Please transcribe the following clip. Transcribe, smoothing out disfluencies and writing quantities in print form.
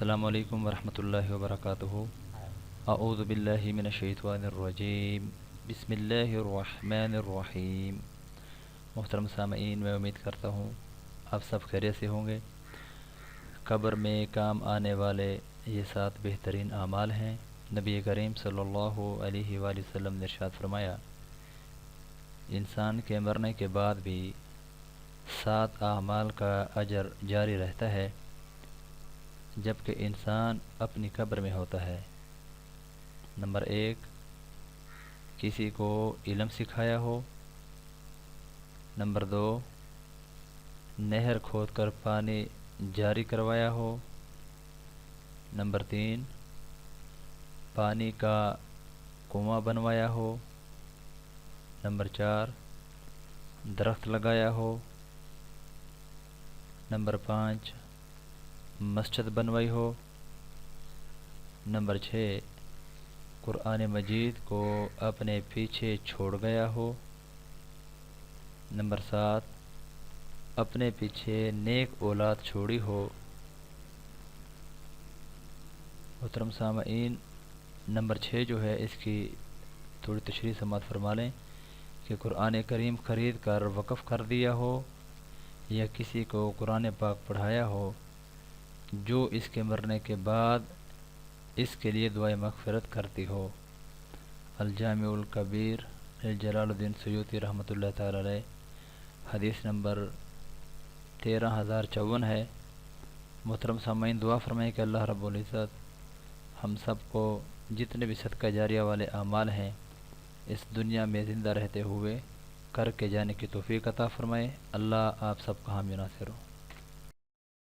السلام علیکم ورحمۃ اللہ وبرکاتہ۔ اعوذ باللہ من الشیطان الرجیم، بسم اللہ الرحمن الرحیم۔ محترم سامعین، میں امید کرتا ہوں آپ سب خیریت سے ہوں گے۔ قبر میں کام آنے والے یہ 7 بہترین اعمال ہیں۔ نبی کریم صلی اللہ علیہ وآلہ وسلم نے ارشاد فرمایا، انسان کے مرنے کے بعد بھی 7 اعمال کا اجر جاری رہتا ہے جبکہ انسان اپنی قبر میں ہوتا ہے۔ نمبر 1، کسی کو علم سکھایا ہو۔ نمبر 2، نہر کھود کر پانی جاری کروایا ہو۔ نمبر 3، پانی کا کنواں بنوایا ہو۔ نمبر 4، درخت لگایا ہو۔ نمبر 5، مسجد بنوائی ہو۔ نمبر 6، قرآن مجید کو اپنے پیچھے چھوڑ گیا ہو۔ نمبر 7، اپنے پیچھے نیک اولاد چھوڑی ہو۔ محترم سامعین، نمبر 6 جو ہے اس کی تھوڑی تشریح سماعت فرما لیں کہ قرآن کریم خرید کر وقف کر دیا ہو یا کسی کو قرآن پاک پڑھایا ہو جو اس کے مرنے کے بعد اس کے لیے دعائے مغفرت کرتی ہو۔ الجامع الکبیر جلال الدین سیوطی رحمۃ اللہ تعالی علیہ، حدیث نمبر 13054 ہے۔ محترم سامعین، دعا فرمائیں کہ اللہ رب العزت ہم سب کو جتنے بھی صدقہ جاریہ والے اعمال ہیں اس دنیا میں زندہ رہتے ہوئے کر کے جانے کی توفیق عطا فرمائے۔ اللہ آپ سب کا حامی و ناصر ہو۔